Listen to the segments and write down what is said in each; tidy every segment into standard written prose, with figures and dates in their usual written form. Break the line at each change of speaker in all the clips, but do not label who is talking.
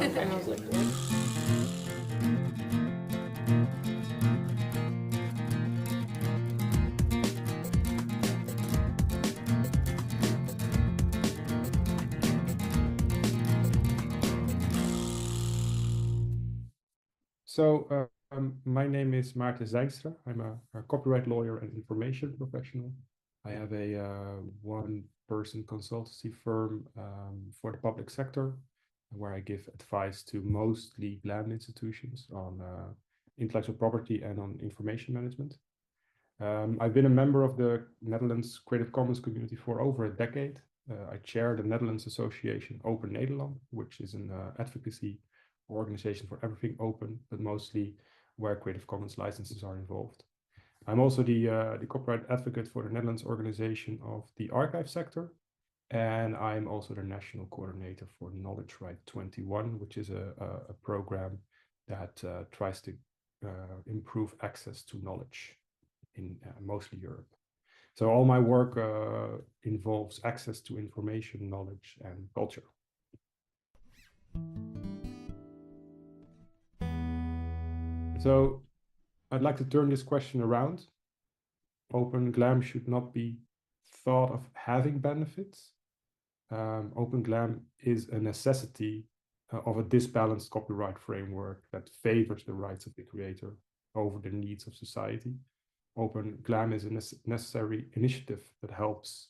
And I was like, what?
So, my name is Maarten Zeinstra. I'm a copyright lawyer and information professional. I have a one-person consultancy firm for the public sector, where I give advice to mostly GLAM institutions on intellectual property and on information management. I've been a member of the Netherlands Creative Commons community for over a decade. I chair the Netherlands Association Open Nederland, which is an advocacy organization for everything open, but mostly where Creative Commons licenses are involved. I'm also the copyright advocate for the Netherlands organization of the archive sector, and I'm also the national coordinator for Knowledge Right 21, which is a program that tries to improve access to knowledge in mostly Europe. So all my work involves access to information, knowledge, and culture. So I'd like to turn this question around. Open GLAM should not be thought of having benefits. Open GLAM is a necessity of a disbalanced copyright framework that favors the rights of the creator over the needs of society. Open GLAM is a necessary initiative that helps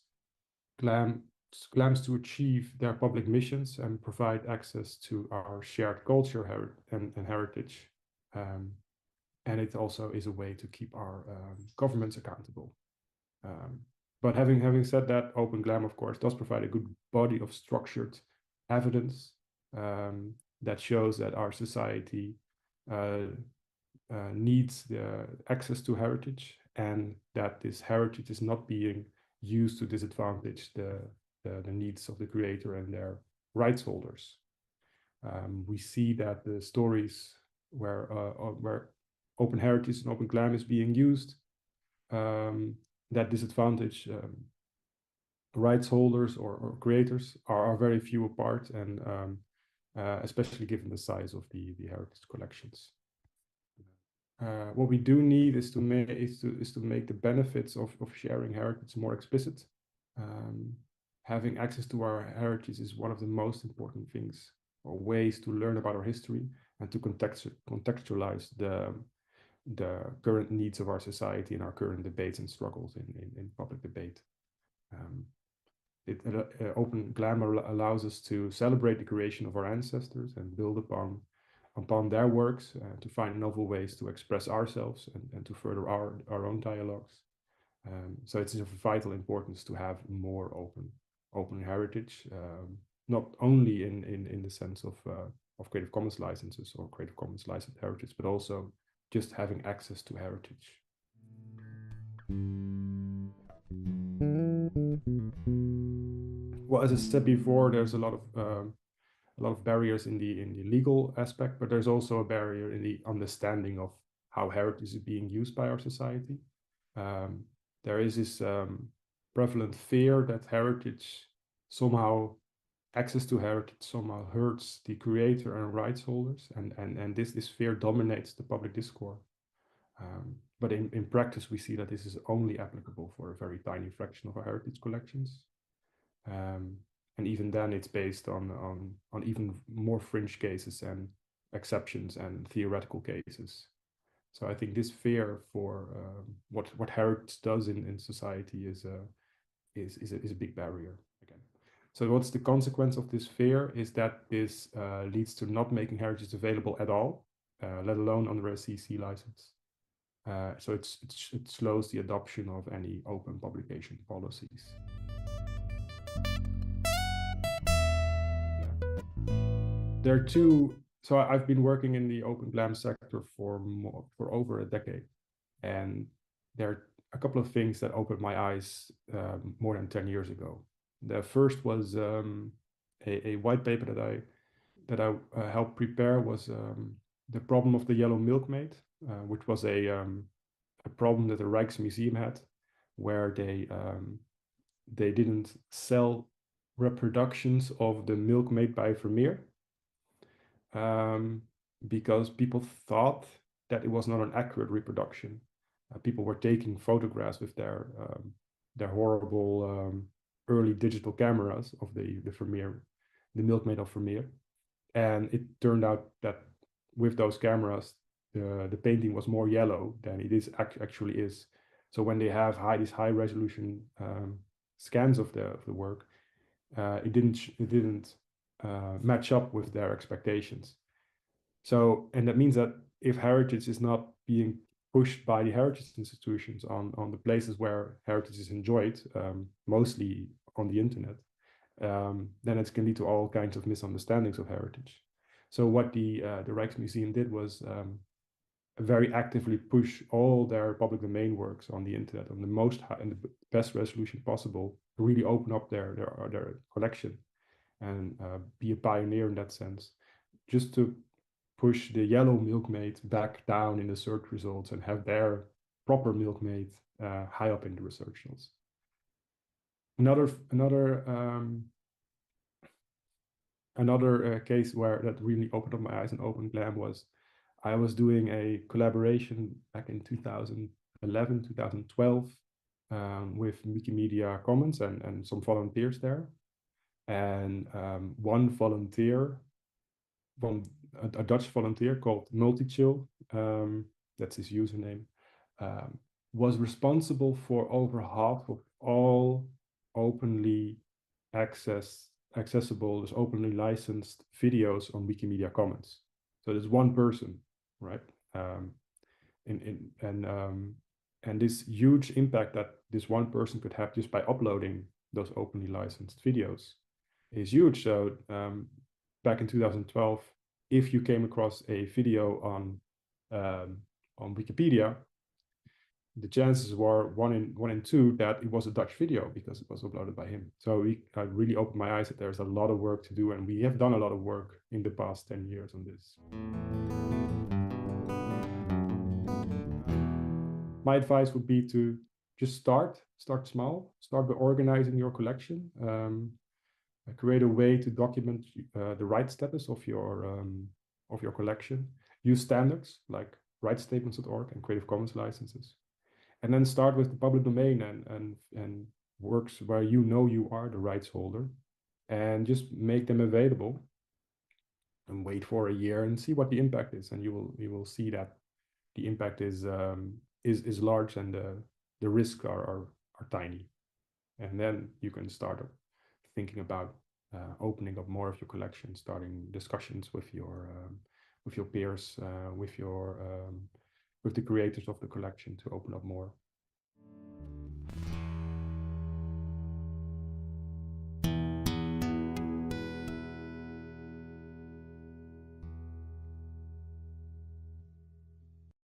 GLAMs to achieve their public missions and provide access to our shared culture and heritage. And it also is a way to keep our governments accountable. But having said that, Open GLAM, of course, does provide a good body of structured evidence that shows that our society needs the access to heritage, and that this heritage is not being used to disadvantage the needs of the creator and their rights holders. We see that the stories where open heritage and open GLAM is being used, that disadvantage rights holders or creators are very few apart, and especially given the size of the heritage collections. What we do need is to make the benefits of sharing heritage more explicit. Having access to our heritage is one of the most important things or ways to learn about our history and to contextualize the current needs of our society and our current debates and struggles in public debate. Open GLAM allows us to celebrate the creation of our ancestors and build upon their works, to find novel ways to express ourselves and to further our own dialogues. So it's of vital importance to have more open heritage, not only in the sense of Creative Commons licenses or Creative Commons licensed heritage, but also just having access to heritage. Well, as I said before, there's a lot of barriers in the legal aspect, but there's also a barrier in the understanding of how heritage is being used by our society. There is this prevalent fear that access to heritage somehow hurts the creator and rights holders, and this fear dominates the public discourse. But in practice, we see that this is only applicable for a very tiny fraction of our heritage collections. And even then, it's based on even more fringe cases and exceptions and theoretical cases. So I think this fear for what heritage does in society is a big barrier again. So what's the consequence of this fear is that this leads to not making heritage available at all, let alone under a CC license. So it slows the adoption of any open publication policies. There are two. So I've been working in the open GLAM sector for over a decade, and there are a couple of things that opened my eyes more than 10 years ago. The first was a white paper that I helped prepare was the problem of the yellow milkmaid, which was a problem that the Rijksmuseum had, where they didn't sell reproductions of the milkmaid by Vermeer. because people thought that it was not an accurate reproduction. People were taking photographs with their horrible early digital cameras of the Vermeer, the milkmaid of Vermeer, and it turned out that with those cameras, the painting was more yellow than it is actually is. So when they have these high resolution scans of the work, it didn't match up with their expectations. So, and that means that if heritage is not being pushed by the heritage institutions on the places where heritage is enjoyed, mostly on the internet, then it can lead to all kinds of misunderstandings of heritage. So what the Rijksmuseum did was very actively push all their public domain works on the internet on the most high and the best resolution possible, to really open up their collection and be a pioneer in that sense, just to push the yellow milkmaid back down in the search results and have their proper milkmaid high up in the research results. Another case where that really opened up my eyes and opened GLAM was I was doing a collaboration back in 2011, 2012 with Wikimedia Commons and some volunteers there. And one volunteer, a Dutch volunteer called Multichill, that's his username, was responsible for over half of all openly accessible, there's openly licensed videos on Wikimedia Commons. So there's one person, right? And this huge impact that this one person could have just by uploading those openly licensed videos is huge. So back in 2012, if you came across a video on Wikipedia, the chances were one in two that it was a Dutch video because it was uploaded by him. So I really opened my eyes that there's a lot of work to do, and we have done a lot of work in the past 10 years on this. My advice would be to just start small, start by organizing your collection, create a way to document the rights status of your collection, use standards like rightstatements.org and Creative Commons licenses. And then start with the public domain and works where you are the rights holder, and just make them available and wait for a year and see what the impact is. And you will see that the impact is large and the risks are tiny. And then you can start thinking about opening up more of your collection, starting discussions with your peers, with the creators of the collection to open up more.